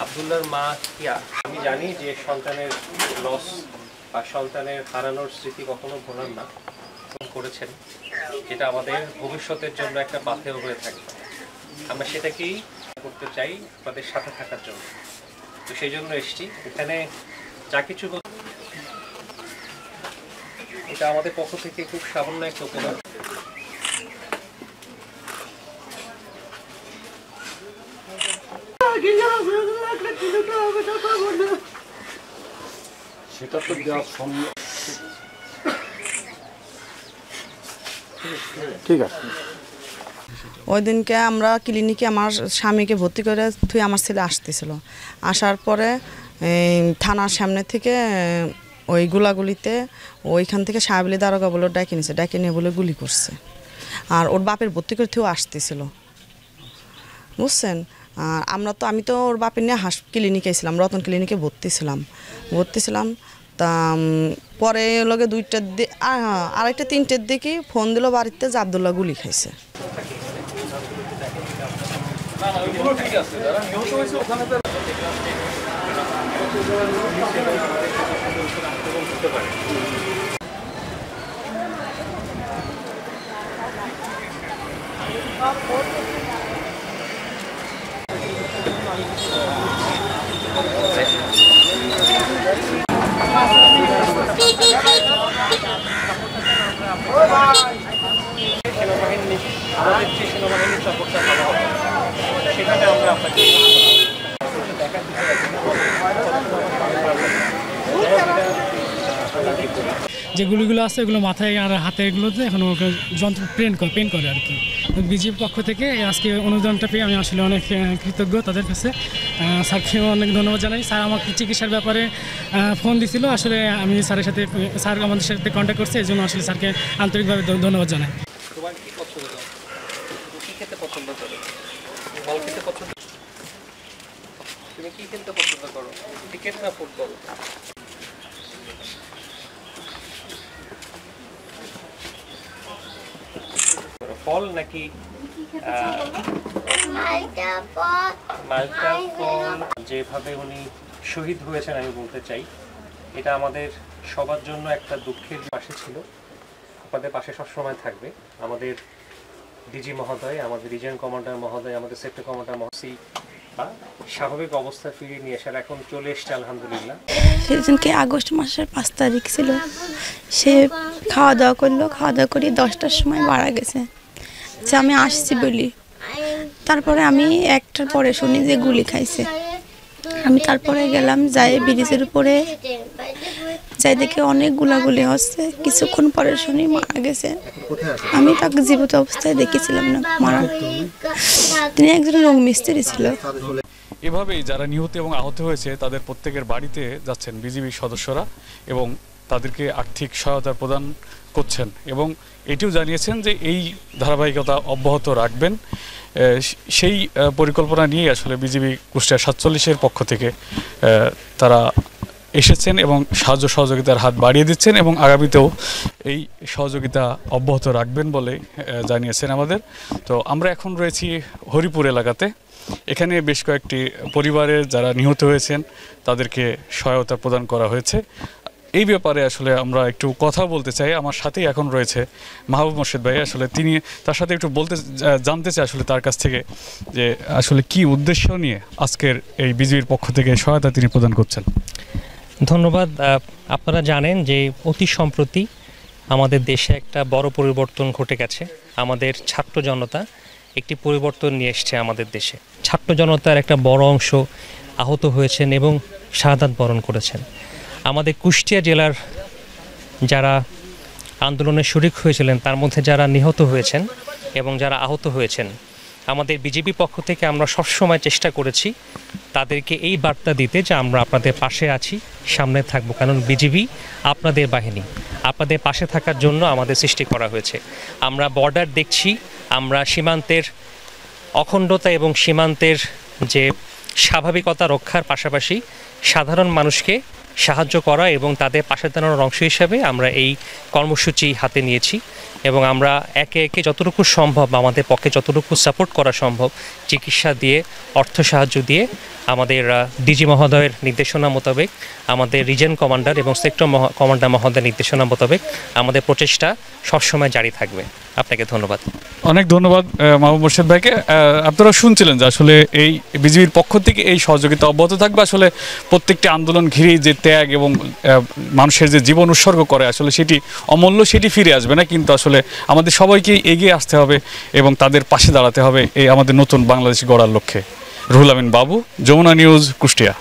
আব্দুল্লাহর মা কিয়া, আমি জানি যে সন্তানের লস বা সন্তানের হারানোর স্মৃতি কখনো ভোলার না করেছেন, যেটা আমাদের ভবিষ্যতের জন্য একটা পাথেয় হয়ে থাকবে। আমরা সেটাকেই করতে চাই আপনাদের সাথে থাকার জন্য। তো সেই জন্য এসছি এখানে। যা কিছু এটা আমাদের পক্ষ থেকে খুব সামান্য একটা উপকার। সেটা তো দেওয়া সম্ভব। ঠিক আছে। ওই দিনকে আমরা ক্লিনিকে আমার স্বামীকে ভর্তি করে তুই আমার ছেলে আসতেছিল। আসার পরে থানার সামনে থেকে ওই গুলাগুলিতে ওইখান থেকে সাহেবলি দারোগা বলে ডাকে নিছে, ডাকে নিয়ে বলে গুলি করছে। আর ওর বাপের ভর্তি করে তুইও আসতেছিল, বুঝছেন। আর আমি তো ওর বাপের নিয়ে ক্লিনিকে ছিলাম, রতন ক্লিনিকে ভর্তি ছিলাম। তা পরে লগে 2টার দিকে আড়াইটা 3টের দিকে ফোন দিল বাড়িতে যে আব্দুল্লাহ গুলি খাইছে। আমাদের যে সেনাবাহিনীর সাপোর্টটা ভালো হবে সেখানে আমরা আপনাকে যে গুলিগুলো আছে এগুলো মাথায় আর হাতে এগুলোতে এখন ওকে যন্ত্র পেন করে আর কি। বিজিবির পক্ষ থেকে আজকে অনুদানটা পেয়ে আমি আসলে অনেক কৃতজ্ঞ তাদের কাছে। স্যারকে অনেক ধন্যবাদ জানাই। স্যার আমাকে চিকিৎসার ব্যাপারে ফোন দিছিল, আসলে আমি স্যারের সাথে স্যার আমাদের সাথে কন্ট্যাক্ট করছে, এই জন্য আসলে স্যারকে আন্তরিকভাবে ধন্যবাদ জানাই। তোমার কি পছন্দ? কি খেতে পছন্দ করো? ফল খেতে পছন্দ? তুমি কি খেতে পছন্দ করো, ক্রিকেট না ফুটবল? ফল নাকি মালটা ফল? যেভাবে উনি শহীদ হয়েছেন আমি বলতে চাই এটা আমাদের সবার জন্য একটা দুঃখের পাশে ছিল। আপনাদের পাশে সবসময় থাকবে আমাদের ডিজি মহোদয়, আমাদের রিজিয়ন কমান্ডার মহোদয়, আমাদের সেক্টর কমান্ডার মহোদয় বা স্বাভাবিক অবস্থা ফিরিয়ে নিয়ে আসার এখন চলে এসছে আলহামদুলিল্লাহ। সেদিনকে আগস্ট মাসের 5 তারিখ ছিল, সে খাওয়া দাওয়া করলো, খাওয়া দাওয়া করি 10টার সময় মারা গেছে। আচ্ছা আমি আসছি বলি, তারপরে আমি 1টার পরে শুনি যে গুলি খাইছে। আমি তারপরে গেলাম, যাই ব্রিজের উপরে যাই দেখে অনেক গুলাগুলি হচ্ছে। কিছুক্ষণ পরে শুনি মারা গেছে। আমি তাকে জীবিত অবস্থায় দেখেছিলাম না মারা। তিনি একজন রং মিস্ত্রি ছিল। এভাবেই যারা নিহত এবং আহত হয়েছে তাদের প্রত্যেকের বাড়িতে যাচ্ছেন বিজিবির সদস্যরা এবং তাদেরকে আর্থিক সহায়তা প্রদান করছেন এবং এটিও জানিয়েছেন যে এই ধারাবাহিকতা অব্যাহত রাখবেন। সেই পরিকল্পনা নিয়ে আসলে বিজিবি কুষ্টিয়া 47-এর পক্ষ থেকে তারা এসেছেন এবং সাহায্য সহযোগিতার হাত বাড়িয়ে দিচ্ছেন এবং আগামীতেও এই সহযোগিতা অব্যাহত রাখবেন বলে জানিয়েছেন আমাদের। তো আমরা এখন রয়েছি হরিপুর এলাকাতে। এখানে বেশ কয়েকটি পরিবারের যারা নিহত হয়েছেন তাদেরকে সহায়তা প্রদান করা হয়েছে। এই ব্যাপারে আসলে আমরা একটু কথা বলতে চাই। আমার সাথেই এখন রয়েছে মাহবুব মোর্শেদ ভাই। আসলে তিনি তার সাথে একটু জানতে চাই আসলে তার কাছ থেকে যে আসলে কি উদ্দেশ্য নিয়ে আজকের এই বিজিবির পক্ষ থেকে সহায়তা তিনি প্রদান করছেন। ধন্যবাদ। আপনারা জানেন যে অতি সম্প্রতি আমাদের দেশে একটা বড় পরিবর্তন ঘটে গেছে। আমাদের ছাত্র জনতা একটি পরিবর্তন নিয়ে এসছে আমাদের দেশে। ছাত্র জনতার একটা বড় অংশ আহত হয়েছেন এবং শাহাদাত বরণ করেছেন। আমাদের কুষ্টিয়া জেলার যারা আন্দোলনে শরিক হয়েছিলেন তার মধ্যে যারা নিহত হয়েছেন এবং যারা আহত হয়েছেন, আমাদের বিজেপি পক্ষ থেকে আমরা সবসময় চেষ্টা করেছি তাদেরকে এই বার্তা দিতে যে আমরা আপনাদের পাশে আছি, সামনে থাকবো। কারণ বিজেপি আপনাদের বাহিনী, আপনাদের পাশে থাকার জন্য আমাদের সৃষ্টি করা হয়েছে। আমরা বর্ডার দেখছি, আমরা সীমান্তের অখণ্ডতা এবং সীমান্তের যে স্বাভাবিকতা রক্ষার পাশাপাশি সাধারণ মানুষকে সাহায্য করা এবং তাদের পাশে দাঁড়ানোর অংশ হিসাবে আমরা এই কর্মসূচি হাতে নিয়েছি এবং আমরা একে একে যতটুকু সম্ভব আমাদের পক্ষে যতটুকু সাপোর্ট করা সম্ভব চিকিৎসা দিয়ে অর্থ সাহায্য দিয়ে আমাদের ডিজি মহোদয়ের নির্দেশনা মোতাবেক আমাদের রিজন কমান্ডার এবং সেক্টর কমান্ডার মহোদয়ের নির্দেশনা মোতাবেক আমাদের প্রচেষ্টা সবসময় জারি থাকবে। আপনাকে ধন্যবাদ। অনেক ধন্যবাদ মাহবুব মোর্শেদ ভাইকে। আপনারা শুনছিলেন যে আসলে এই বিজিবির পক্ষ থেকে এই সহযোগিতা অব্যাহত থাকবে। আসলে প্রত্যেকটি আন্দোলন ঘিরেই যে ত্যাগ এবং মানুষের যে জীবন উৎসর্গ করে আসলে সেটি অমূল্য, সেটি ফিরে আসবে না, কিন্তু আসলে আমাদের সবাইকেই এগিয়ে আসতে হবে এবং তাদের পাশে দাঁড়াতে হবে এই আমাদের নতুন বাংলাদেশ গড়ার লক্ষ্যে। রুহুল আমিন বাবু, যমুনা নিউজ, কুষ্টিয়া।